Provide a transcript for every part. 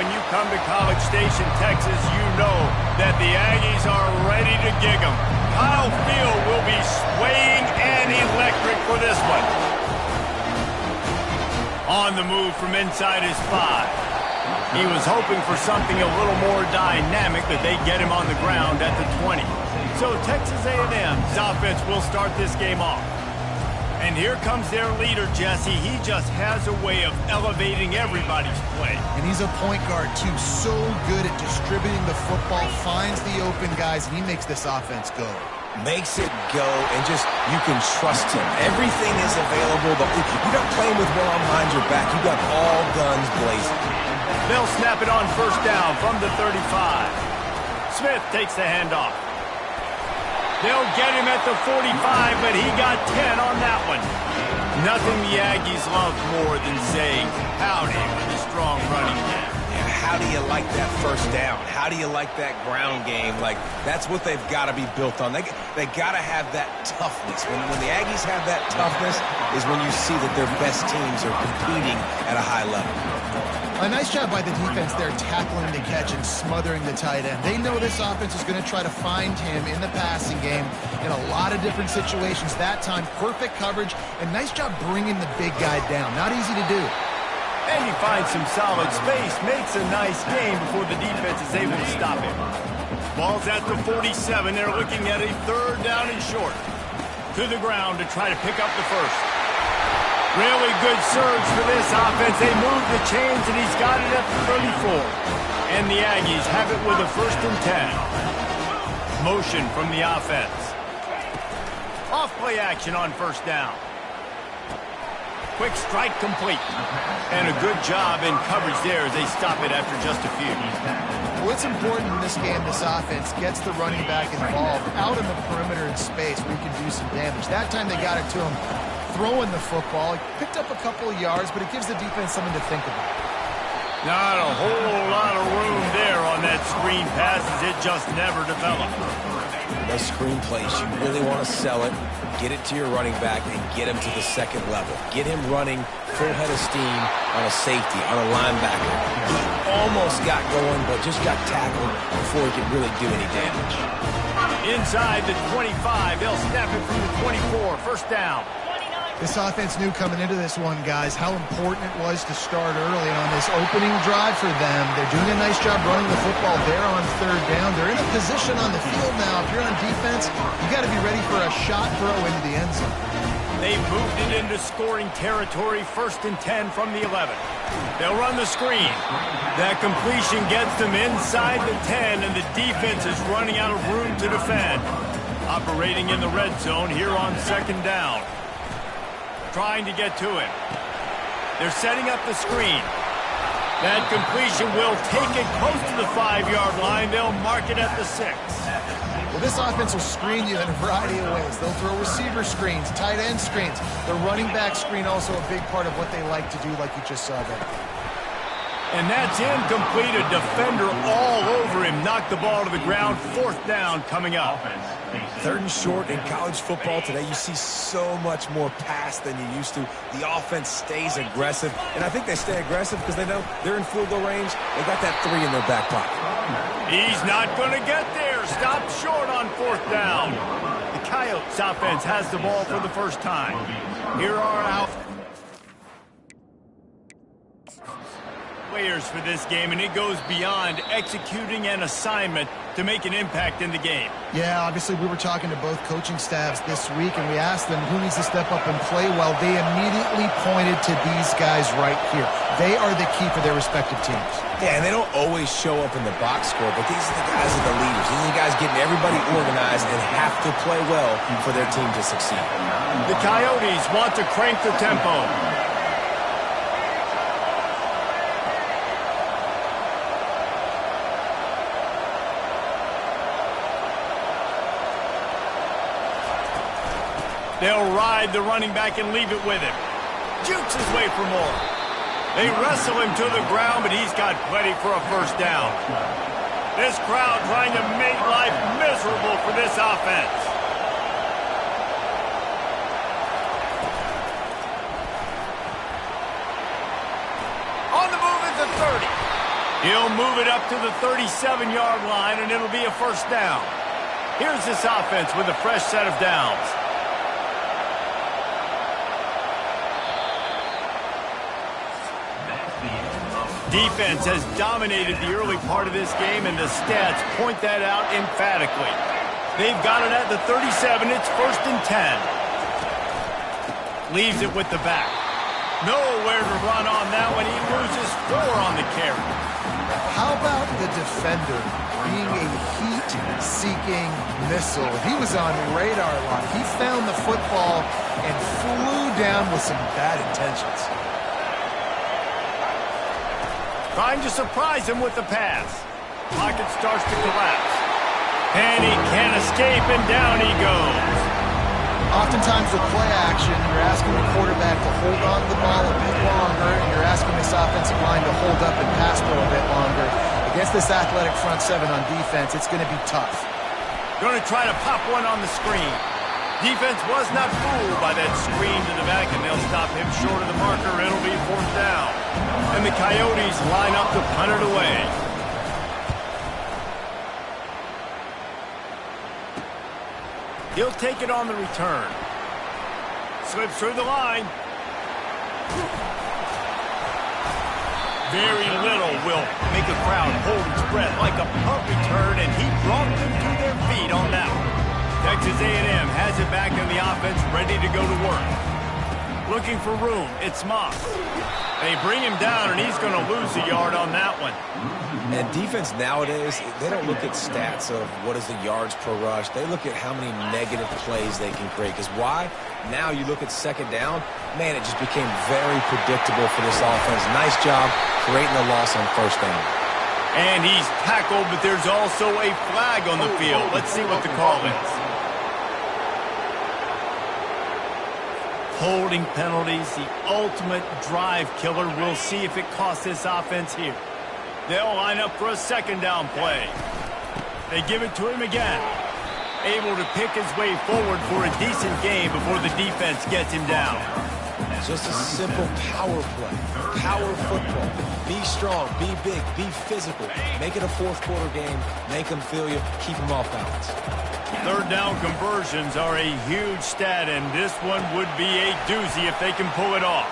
when you come to College Station, Texas, you know that the Aggies are ready to gig 'em. Kyle Field will be swaying and electric for this one. On the move from inside his 5. He was hoping for something a little more dynamic, but they get him on the ground at the 20. So Texas A&M's offense will start this game off. And here comes their leader, Jesse. He just has a way of elevating everybody's play. And he's a point guard, too. So good at distributing the football, finds the open guys, and he makes this offense go. Makes it go, and just, you can trust him. Everything is available. You're not playing with one arm behind your back. You got all guns blazing. They'll snap it on first down from the 35. Smith takes the handoff. They'll get him at the 45, but he got 10 on that one. Nothing the Aggies love more than saying howdy with a strong running game. Yeah, how do you like that first down? How do you like that ground game? Like, that's what they've got to be built on. They got to have that toughness. When the Aggies have that toughness is when you see that their best teams are competing at a high level. A nice job by the defense there, tackling the catch and smothering the tight end. They know this offense is going to try to find him in the passing game in a lot of different situations. That time, perfect coverage, and nice job bringing the big guy down. Not easy to do. And he finds some solid space, makes a nice game before the defense is able to stop him. Ball's at the 47. They're looking at a third down and short. To the ground to try to pick up the first. Really good surge for this offense. They move the chains, and he's got it at the 34. And the Aggies have it with a 1st and 10. Motion from the offense. Off-play action on first down. Quick strike complete. And a good job in coverage there as they stop it after just a few. Well, it's important in this game, this offense gets the running back involved out in the perimeter in space where he can do some damage. That time they got it to him throwing the football. He picked up a couple of yards, but it gives the defense something to think about. Not a whole lot of room there on that screen pass as it just never developed. Those screen plays, you really want to sell it, get it to your running back, and get him to the second level. Get him running full head of steam on a safety, on a linebacker. He almost got going, but just got tackled before he could really do any damage. Inside the 25, they'll snap it from the 24, 1st down. This offense knew coming into this one, guys, how important it was to start early on this opening drive for them. They're doing a nice job running the football there on 3rd down. They're in a position on the field now. If you're on defense, you got to be ready for a shot throw into the end zone. They've moved it into scoring territory, 1st and 10 from the 11. They'll run the screen. That completion gets them inside the 10, and the defense is running out of room to defend. Operating in the red zone here on 2nd down. Trying to get to him. They're setting up the screen. That completion will take it close to the 5-yard line. They'll mark it at the 6. Well, this offense will screen you in a variety of ways. They'll throw receiver screens, tight end screens. The running back screen also a big part of what they like to do, like you just saw there. And that's incomplete. A defender all over him. Knocked the ball to the ground. 4th down coming up. 3rd and short in college football today. You see so much more pass than you used to. The offense stays aggressive, and I think they stay aggressive because they know they're in field goal range. They got that 3 in their back pocket. He's not going to get there. Stopped short on 4th down. The Coyotes offense has the ball for the first time. Here are our players for this game, and it goes beyond executing an assignment to make an impact in the game. Yeah, obviously we were talking to both coaching staffs this week, and we asked them who needs to step up and play well. They immediately pointed to these guys right here. They are the key for their respective teams. Yeah, and they don't always show up in the box score, but these are the guys that are the leaders. These are the guys getting everybody organized and have to play well for their team to succeed. The Coyotes want to crank the tempo. They'll ride the running back and leave it with him. Jukes his way for more. They wrestle him to the ground, but he's got plenty for a 1st down. This crowd trying to make life miserable for this offense. On the move at the 30. He'll move it up to the 37-yard line, and it'll be a first down. Here's this offense with a fresh set of downs. Defense has dominated the early part of this game, and the stats point that out emphatically. They've got it at the 37. It's 1st and 10. Leaves it with the back. Nowhere to run on that one. He loses 4 on the carry. How about the defender being a heat-seeking missile? He was on radar lock. He found the football and flew down with some bad intentions. Trying to surprise him with the pass. Pocket starts to collapse. And he can't escape, and down he goes. Oftentimes with play action, you're asking the quarterback to hold on to the ball a bit longer, and you're asking this offensive line to hold up and pass pro a bit longer. Against this athletic front seven on defense, it's going to be tough. Going to try to pop one on the screen. Defense was not fooled by that screen to the back, and they'll stop him short of the marker. It'll be 4th down. And the Coyotes line up to punt it away. He'll take it on the return. Slips through the line. Very little will make a crowd hold its breath like a punt return, and he brought them to their feet on that one. Texas A&M has it back in the offense, ready to go to work. Looking for room, it's Moss. They bring him down, and he's going to lose a yard on that one. And defense nowadays, they don't look at stats of what is the yards per rush. They look at how many negative plays they can create. Because why? Now you look at 2nd down, man, it just became very predictable for this offense. Nice job creating the loss on 1st down. And he's tackled, but there's also a flag on the field. Let's see what the call is. Holding penalties, the ultimate drive killer. We'll see if it costs this offense here. They'll line up for a 2nd down play. They give it to him again. Able to pick his way forward for a decent game before the defense gets him down. Just a simple power play. Power football. Be strong, be big, be physical. Make it a 4th quarter game. Make them feel you. Keep them off balance. 3rd down conversions are a huge stat, and this one would be a doozy if they can pull it off.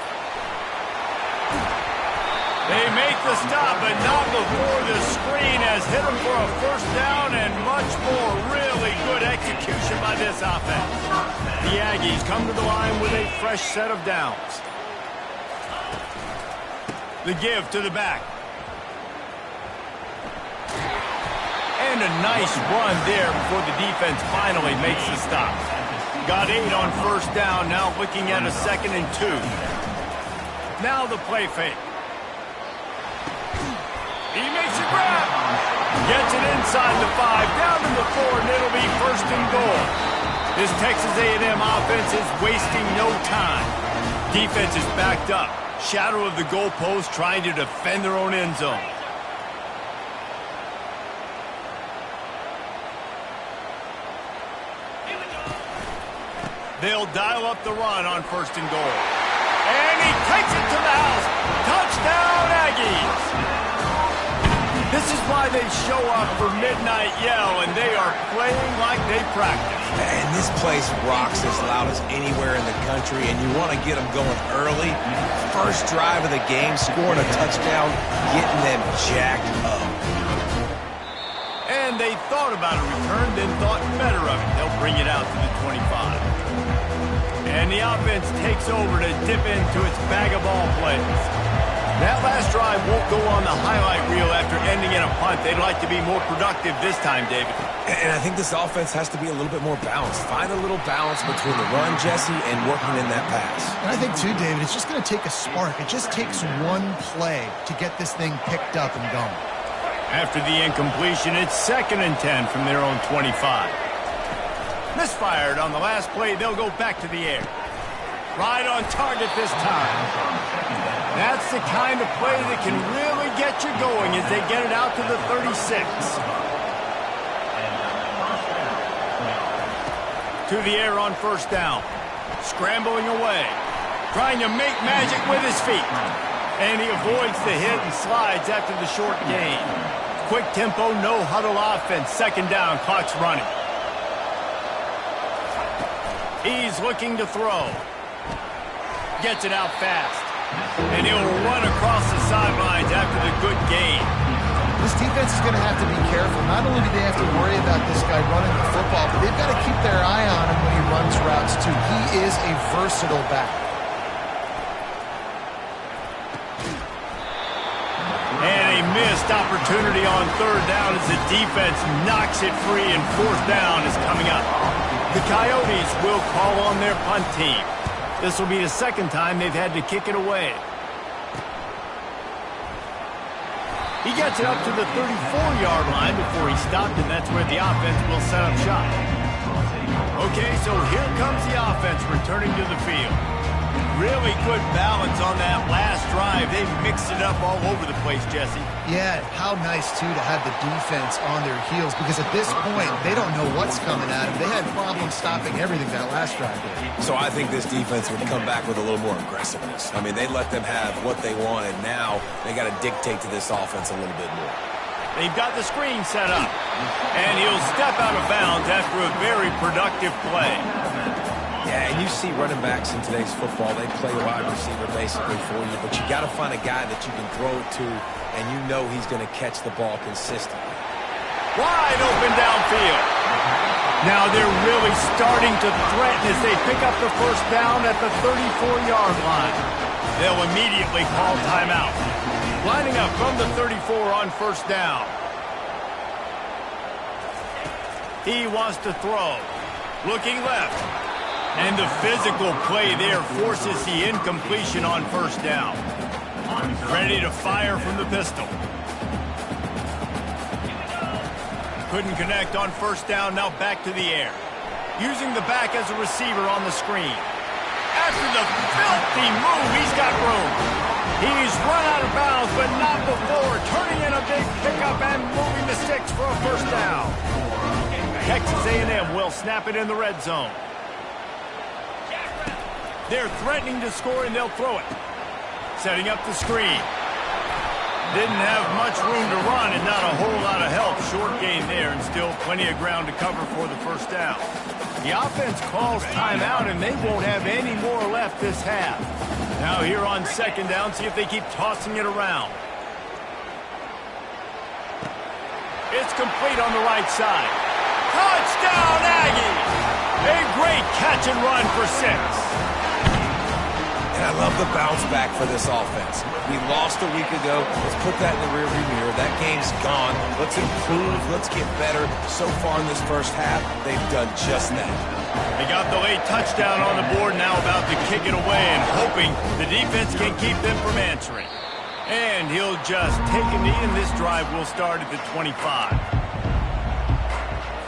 They make the stop, but not before the screen has hit them for a 1st down, and much more. Really good execution by this offense. The Aggies come to the line with a fresh set of downs. The give to the back. And a nice run there before the defense finally makes the stop. Got 8 on 1st down, now looking at a 2nd and 2. Now the play fake. He makes a grab. Gets it inside the 5, down to the 4, and it'll be 1st and goal. This Texas A&M offense is wasting no time. Defense is backed up. Shadow of the goalpost, trying to defend their own end zone. They'll dial up the run on 1st and goal. And he takes it to the house. Touchdown, Aggies. This is why they show up for Midnight Yell, and they are playing like they practice. And this place rocks as loud as anywhere in the country, and you want to get them going early. First drive of the game, scoring a touchdown, getting them jacked up. And they thought about a return, then thought better of it. They'll bring it out to the 25. And the offense takes over to dip into its bag of ball plays. That last drive won't go on the highlight reel after ending in a punt. They'd like to be more productive this time, David. And I think this offense has to be a little bit more balanced. Find a little balance between the run, Jesse, and working in that pass. And I think, too, David, it's just going to take a spark. It just takes one play to get this thing picked up and going. After the incompletion, it's 2nd and 10 from their own 25. Misfired on the last play. They'll go back to the air. Right on target this time. That's the kind of play that can really get you going as they get it out to the 36. To the air on 1st down. Scrambling away. Trying to make magic with his feet. And he avoids the hit and slides after the short gain. Quick tempo, no huddle offense. Second down, clock's running. He's looking to throw. Gets it out fast. And he'll run across the sidelines after the good gain. This defense is going to have to be careful. Not only do they have to worry about this guy running the football, but they've got to keep their eye on him when he runs routes too. He is a versatile back. And a missed opportunity on third down as the defense knocks it free, and fourth down is coming up. The Coyotes will call on their punt team. This will be the second time they've had to kick it away. He gets it up to the 34-yard line before he stopped, and that's where the offense will set up shop. Okay, so here comes the offense returning to the field. Really good balance on that last drive. They mixed it up all over the place, Jesse. Yeah, how nice, too, to have the defense on their heels, because at this point, they don't know what's coming at them. They had problems stopping everything that last drive did. So I think this defense would come back with a little more aggressiveness. I mean, they let them have what they wanted. Now they got to dictate to this offense a little bit more. They've got the screen set up, and he'll step out of bounds after a very productive play. Yeah, and you see running backs in today's football, they play wide receiver basically for you, but you got to find a guy that you can throw it to, and you know he's going to catch the ball consistently. Wide open downfield. Now they're really starting to threaten as they pick up the first down at the 34-yard line. They'll immediately call timeout. Lining up from the 34 on first down. He wants to throw. Looking left. And the physical play there forces the incompletion on first down. Ready to fire from the pistol. Couldn't connect on first down, now back to the air. Using the back as a receiver on the screen. After the filthy move, he's got room. He's run out of bounds, but not before. Turning in a big pickup and moving the sticks for a first down. Texas A&M will snap it in the red zone. They're threatening to score, and they'll throw it. Setting up the screen. Didn't have much room to run and not a whole lot of help. Short gain there and still plenty of ground to cover for the first down. The offense calls timeout, and they won't have any more left this half. Now here on second down, see if they keep tossing it around. It's complete on the right side. Touchdown, Aggies! A great catch and run for 6. And I love the bounce back for this offense. We lost a week ago. Let's put that in the rearview mirror. That game's gone. Let's improve. Let's get better. So far in this first half, they've done just that. They got the late touchdown on the board, now about to kick it away and hoping the defense can keep them from answering. And he'll just take a knee, and this drive will start at the 25.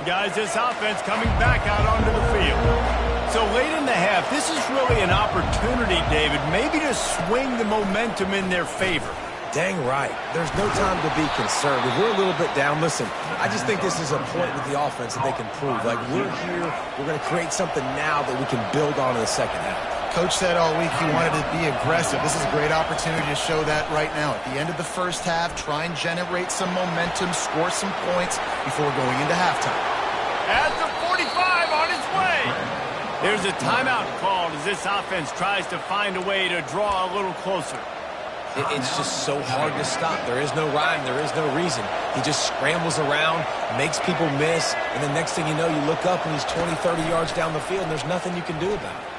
Guys, this offense coming back out onto the field. So late in the half, this is really an opportunity, David, maybe to swing the momentum in their favor. Dang right. There's no time to be concerned. If we're a little bit down, listen, I just think this is a point with the offense that they can prove. Like, we're here, we're going to create something now that we can build on in the second half. Coach said all week he wanted to be aggressive. This is a great opportunity to show that right now. At the end of the first half, try and generate some momentum, score some points before going into halftime. At the 45 on its way. There's a timeout called as this offense tries to find a way to draw a little closer. It's just so hard to stop. There is no rhyme. There is no reason. He just scrambles around, makes people miss, and the next thing you know, you look up and he's 20, 30 yards down the field, and there's nothing you can do about it.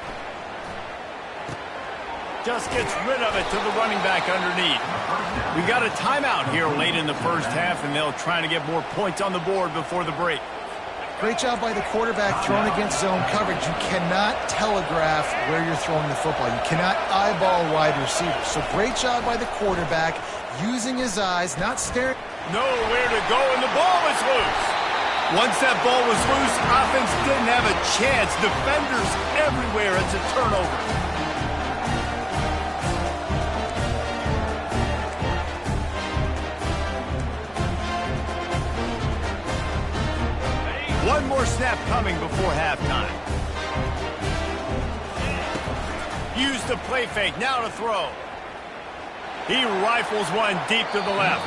Just gets rid of it to the running back underneath. We got a timeout here late in the first half, and they'll try to get more points on the board before the break. Great job by the quarterback thrown against zone coverage. You cannot telegraph where you're throwing the football. You cannot eyeball wide receivers. So great job by the quarterback using his eyes, not staring. Nowhere to go, and the ball was loose. Once that ball was loose, offense didn't have a chance. Defenders everywhere. It's a turnover. One more snap coming before halftime. Use the play fake, now to throw. He rifles one deep to the left.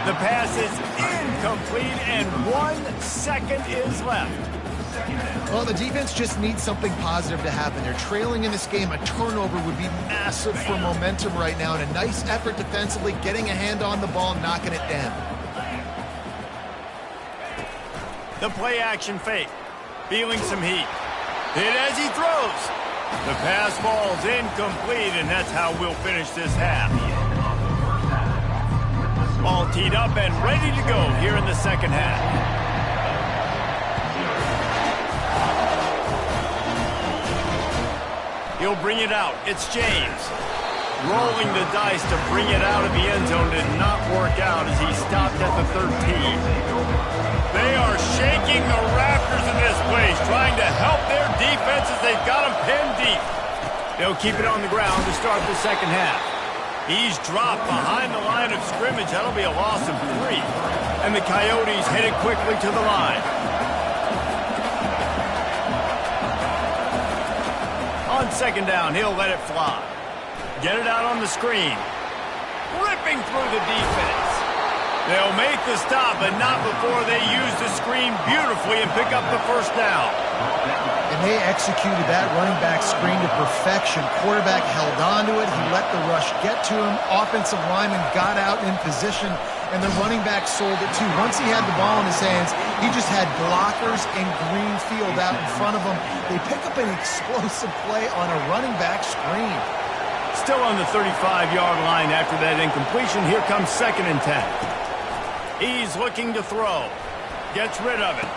The pass is incomplete, and 1 second is left. Well, the defense just needs something positive to happen. They're trailing in this game. A turnover would be massive for momentum right now, and a nice effort defensively, getting a hand on the ball, knocking it down. The play action fake. Feeling some heat. Hit as he throws. The pass falls incomplete, and that's how we'll finish this half. All teed up and ready to go here in the second half. He'll bring it out. It's James. Rolling the dice to bring it out of the end zone did not work out as he stopped at the 13. They are shaking the rafters in this place, trying to help their defense as they've got them pinned deep. They'll keep it on the ground to start the second half. He's dropped behind the line of scrimmage. That'll be a loss of 3. And the Coyotes headed quickly to the line. On second down, he'll let it fly. Get it out on the screen. Ripping through the defense. They'll make the stop, but not before they use the screen beautifully and pick up the first down. And they executed that running back screen to perfection. Quarterback held on to it. He let the rush get to him. Offensive lineman got out in position, and the running back sold it too. Once he had the ball in his hands, he just had blockers and green field out in front of him. They pick up an explosive play on a running back screen. Still on the 35-yard line after that incompletion. Here comes 2nd and 10. He's looking to throw. Gets rid of it.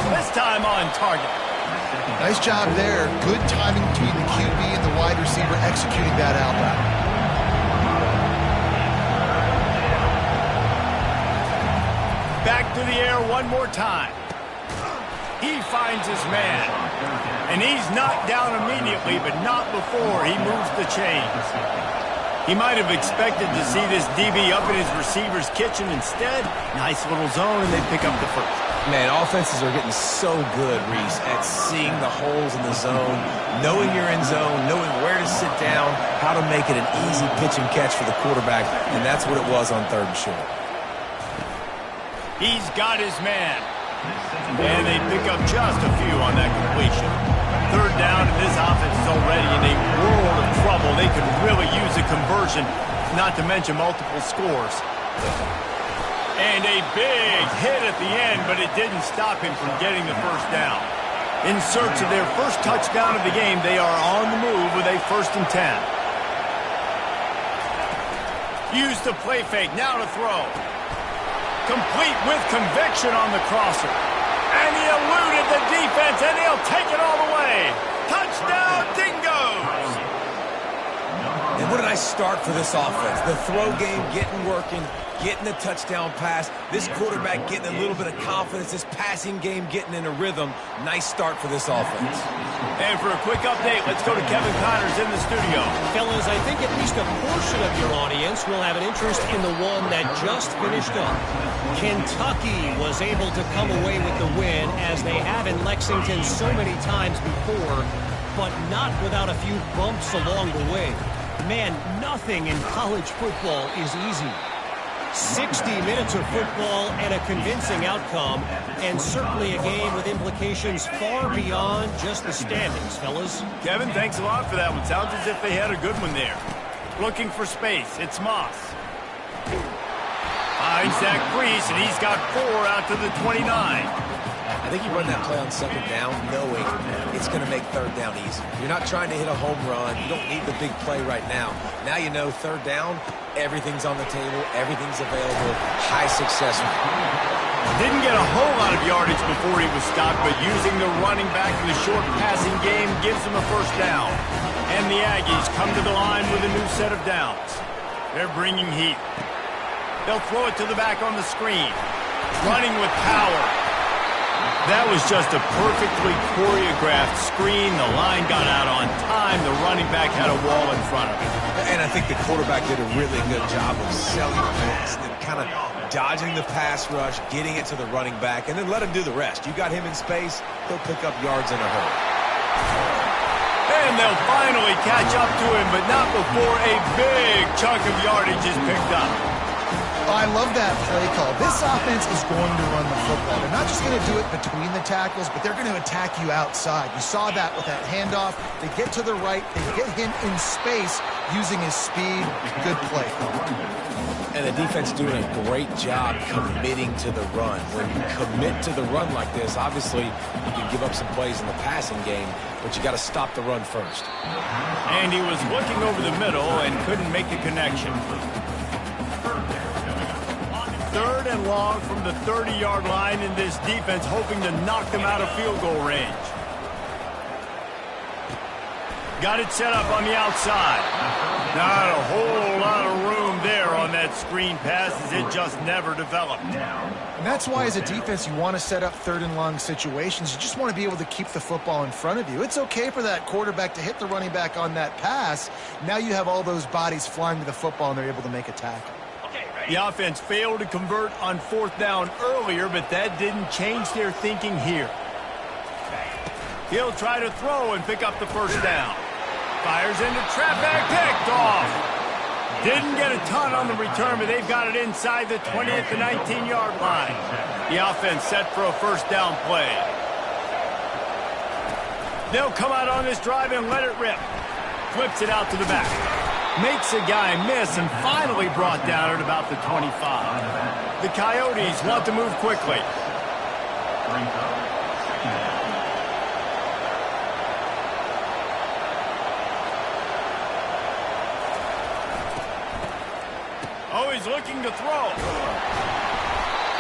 This time on target. Nice job there. Good timing between the QB and the wide receiver executing that out route. Back to the air one more time. He finds his man. And he's knocked down immediately, but not before he moves the chains. He might have expected to see this DB up in his receiver's kitchen. Instead, nice little zone, and they pick up the first. Man, offenses are getting so good, Reese, at seeing the holes in the zone, knowing you're in zone, knowing where to sit down, how to make it an easy pitch and catch for the quarterback, and that's what it was on 3rd and short. He's got his man. And they pick up just a few on that completion. 3rd down, and this offense is already in a world of trouble. They could really use a conversion, not to mention multiple scores. And a big hit at the end, but it didn't stop him from getting the first down. In search of their first touchdown of the game, they are on the move with a 1st and 10. Use the play fake, now to throw. Complete with conviction on the crosser. And he eluded the defense, and he'll take it all the way. Touchdown, Dingoes! And what a nice start for this offense. The throw game getting working, getting the touchdown pass. This quarterback getting a little bit of confidence. This passing game getting in a rhythm. Nice start for this offense. And for a quick update, let's go to Kevin Connors in the studio. Fellas, I think at least a portion of your audience will have an interest in the one that just finished up. Kentucky was able to come away with the win, as they have in Lexington so many times before, but not without a few bumps along the way. Man, nothing in college football is easy. 60 minutes of football and a convincing outcome, and certainly a game with implications far beyond just the standings, fellas. Kevin, thanks a lot for that one. Sounds as if they had a good one there. Looking for space. It's Moss. Finds that crease, and he's got 4 out to the 29. I think you run that play on 2nd down knowing it's going to make 3rd down easy. You're not trying to hit a home run. You don't need the big play right now. Now you know 3rd down, everything's on the table, everything's available, high success rate. Didn't get a whole lot of yardage before he was stopped, but using the running back in the short passing game gives him a 1st down. And the Aggies come to the line with a new set of downs. They're bringing heat. They'll throw it to the back on the screen. Running with power. That was just a perfectly choreographed screen. The line got out on time. The running back had a wall in front of him. And I think the quarterback did a really good job of selling the pass and kind of dodging the pass rush, getting it to the running back, and then let him do the rest. You got him in space, he'll pick up yards in a hurry. And they'll finally catch up to him, but not before a big chunk of yardage is picked up. I love that play call. This offense is going to run the football. They're not just going to do it between the tackles, but they're going to attack you outside. You saw that with that handoff. They get to the right. They get him in space using his speed. Good play. And the defense doing a great job committing to the run. When you commit to the run like this, obviously you can give up some plays in the passing game, but you got to stop the run first. And he was looking over the middle and couldn't make the connection. 3rd and long from the 30-yard line, in this defense hoping to knock them out of field goal range. Got it set up on the outside. Not a whole lot of room there on that screen pass, as it just never developed. And that's why as a defense you want to set up 3rd and long situations. You just want to be able to keep the football in front of you. It's okay for that quarterback to hit the running back on that pass. Now you have all those bodies flying to the football and they're able to make a tackle. The offense failed to convert on 4th down earlier, but that didn't change their thinking here. He'll try to throw and pick up the 1st down. Fires into traffic, picked off. Didn't get a ton on the return, but they've got it inside the 20 at the 19-yard line. The offense set for a 1st down play. They'll come out on this drive and let it rip. Flips it out to the back. Makes a guy miss and finally brought down at about the 25. The Coyotes want to move quickly. Oh, he's looking to throw.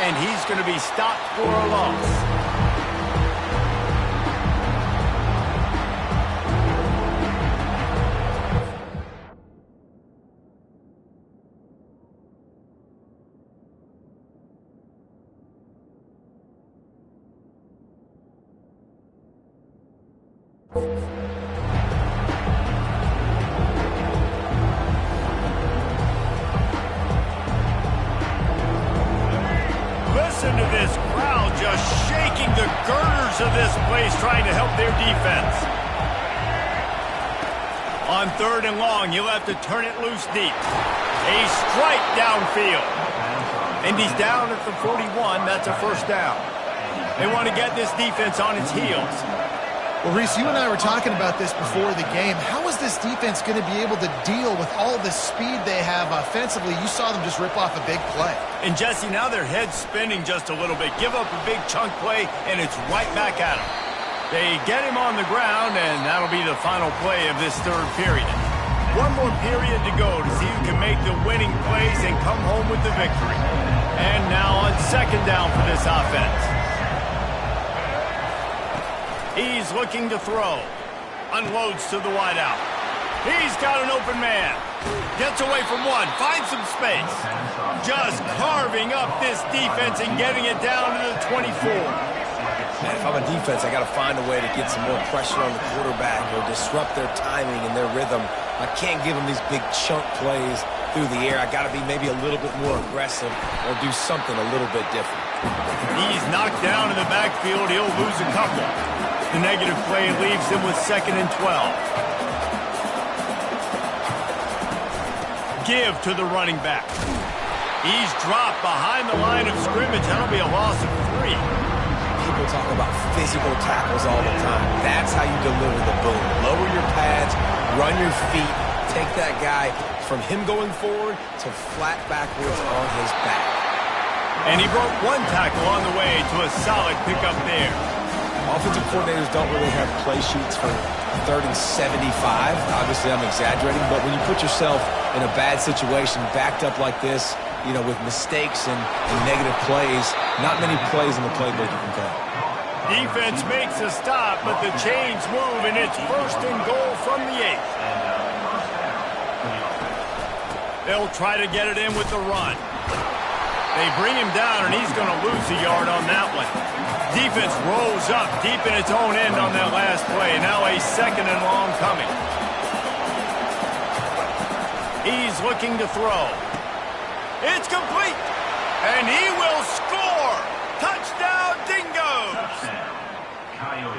And he's going to be stopped for a loss. Listen to this crowd just shaking the girders of this place, trying to help their defense. On 3rd and long, he'll have to turn it loose deep. A strike downfield. And he's down at the 41. That's a 1st down. They want to get this defense on its heels. Well, Reese, you and I were talking about this before the game. How is this defense going to be able to deal with all the speed they have offensively? You saw them just rip off a big play. And, Jesse, now their head's spinning just a little bit. Give up a big chunk play, and it's right back at them. They get him on the ground, and that'll be the final play of this 3rd period. One more period to go to see who can make the winning plays and come home with the victory. And now on 2nd down for this offense. He's looking to throw. Unloads to the wideout. He's got an open man. Gets away from one. Finds some space. Just carving up this defense and getting it down to the 24. Man, if I'm a defense, I got to find a way to get some more pressure on the quarterback or disrupt their timing and their rhythm. I can't give them these big chunk plays through the air. I got to be maybe a little bit more aggressive or do something a little bit different. He's knocked down in the backfield. He'll lose a couple. The negative play leaves him with 2nd and 12. Give to the running back. He's dropped behind the line of scrimmage. That'll be a loss of 3. People talk about physical tackles all the time. That's how you deliver the boom. Lower your pads, run your feet, take that guy from him going forward to flat backwards on his back. And he broke one tackle on the way to a solid pickup there. Offensive coordinators don't really have play sheets for 3rd and 75. Obviously, I'm exaggerating, but when you put yourself in a bad situation, backed up like this, you know, with mistakes and negative plays, not many plays in the playbook you can call. Defense makes a stop, but the chains move, and it's 1st and goal from the 8. They'll try to get it in with the run. They bring him down, and he's going to lose a yard on that one. Defense rolls up deep in its own end on that last play. Now a 2nd and long coming. He's looking to throw. It's complete. And he will score. Touchdown, Dingoes.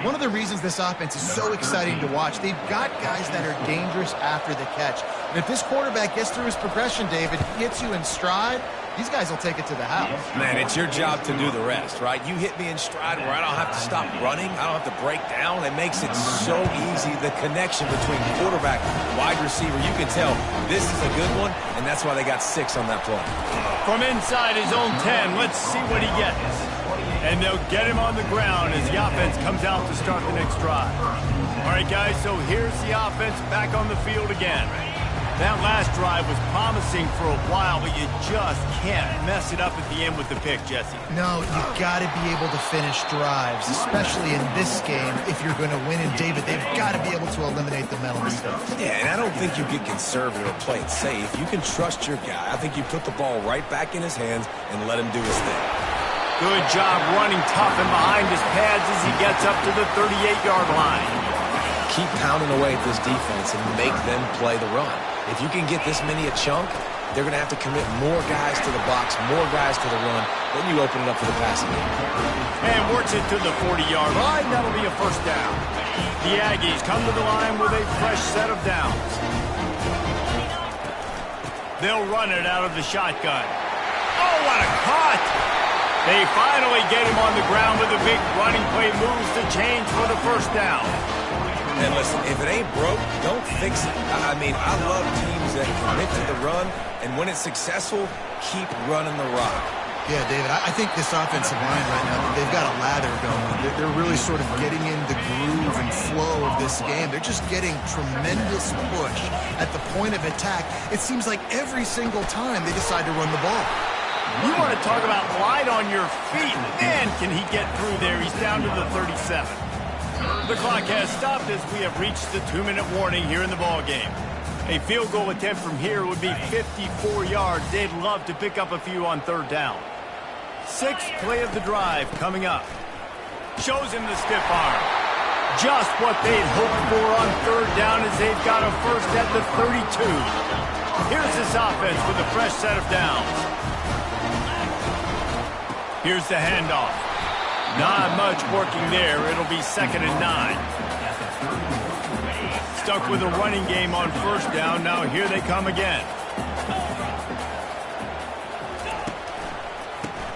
One of the reasons this offense is so exciting to watch, they've got guys that are dangerous after the catch. And if this quarterback gets through his progression, David, gets you in stride, these guys will take it to the house. Man, it's your job to do the rest, right? You hit me in stride where I don't have to stop running. I don't have to break down. It makes it so easy. The connection between quarterback and wide receiver, you can tell this is a good one, and that's why they got 6 on that play. From inside his own 10, let's see what he gets. And they'll get him on the ground as the offense comes out to start the next drive. All right, guys, so here's the offense back on the field again. That last drive was promising for a while, but you just can't mess it up at the end with the pick, Jesse. No, you've got to be able to finish drives, especially in this game if you're going to win. And, David, they've got to be able to eliminate the mental mistakes. Yeah, and I don't think you get conservative or play it safe. You can trust your guy. I think you put the ball right back in his hands and let him do his thing. Good job running tough and behind his pads as he gets up to the 38-yard line. Keep pounding away at this defense and make them play the run. If you can get this many a chunk, they're going to have to commit more guys to the box, more guys to the run. Then you open it up for the passing game. And works it to the 40-yard line. That'll be a first down. The Aggies come to the line with a fresh set of downs. They'll run it out of the shotgun. Oh, what a cut! They finally get him on the ground with a big running play, moves the chains for the first down. And listen, if it ain't broke, don't fix it. I mean, I love teams that commit to the run, and when it's successful, keep running the rock. Yeah, David, I think this offensive line right now, they've got a lather going. They're really sort of getting in the groove and flow of this game. They're just getting tremendous push at the point of attack. It seems like every single time they decide to run the ball. You want to talk about light on your feet. Man, can he get through there. He's down to the 37. The clock has stopped as we have reached the 2-minute warning here in the ball game. A field goal attempt from here would be 54 yards. They'd love to pick up a few on third down. 6th play of the drive coming up. Shows him the stiff arm. Just what they'd hoped for on third down as they've got a first at the 32. Here's this offense with a fresh set of downs. Here's the handoff. Not much working there. It'll be 2nd and 9. Stuck with a running game on first down. Now here they come again.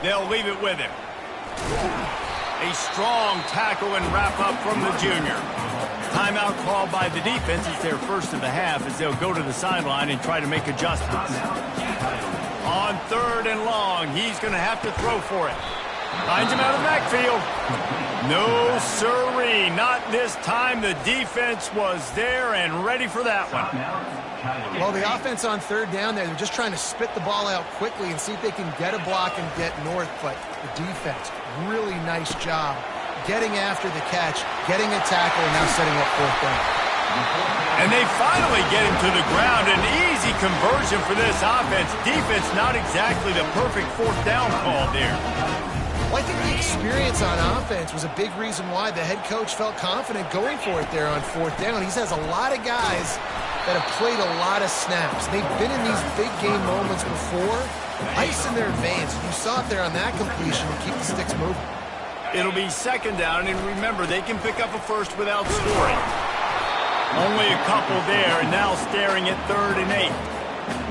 They'll leave it with him. A strong tackle and wrap up from the junior. Timeout called by the defense. It's their first of the half as they'll go to the sideline and try to make adjustments. On 3rd and long, he's going to have to throw for it. Finds him out of the backfield. No, sirree. Not this time. The defense was there and ready for that one. Well, the offense on third down there, they're just trying to spit the ball out quickly and see if they can get a block and get north. But the defense, really nice job getting after the catch, getting a tackle, and now setting up 4th down. And they finally get him to the ground. An easy conversion for this offense. Defense, not exactly the perfect 4th down call there. Well, I think the experience on offense was a big reason why the head coach felt confident going for it there on 4th down. He has a lot of guys that have played a lot of snaps. They've been in these big game moments before. Ice in their veins. You saw it there on that completion to keep the sticks moving. It'll be 2nd down, and remember, they can pick up a first without scoring. Only a couple there, and now staring at 3rd and 8.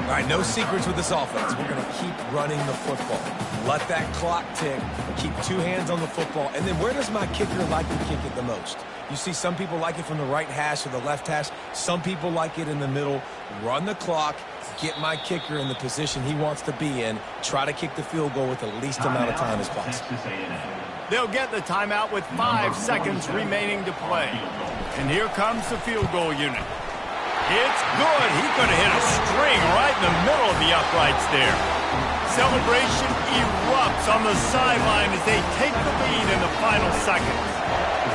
All right, no secrets with this offense. We're going to keep running the football. Let that clock tick. Keep 2 hands on the football. And then where does my kicker like to kick it the most? You see some people like it from the right hash or the left hash. Some people like it in the middle. Run the clock. Get my kicker in the position he wants to be in. Try to kick the field goal with the least amount of time as possible. They'll get the timeout with 5 seconds remaining to play. And here comes the field goal unit. It's good. He could have hit a string right in the middle of the uprights there. Celebration erupts on the sideline as they take the lead in the final seconds.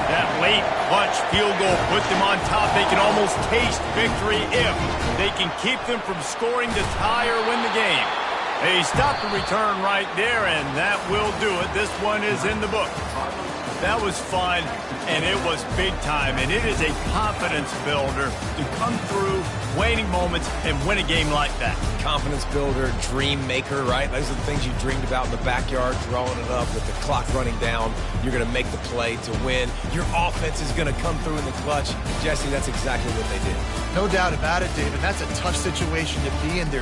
That late clutch field goal put them on top. They can almost taste victory if they can keep them from scoring to tie or win the game. They stop the return right there, and that will do it. This one is in the book. That was fun, and it was big time, and it is a confidence builder to come through waning moments and win a game like that. Confidence builder, dream maker, right? Those are the things you dreamed about in the backyard, drawing it up with the clock running down. You're going to make the play to win. Your offense is going to come through in the clutch. Jesse, that's exactly what they did. No doubt about it, David. That's a tough situation to be in. They're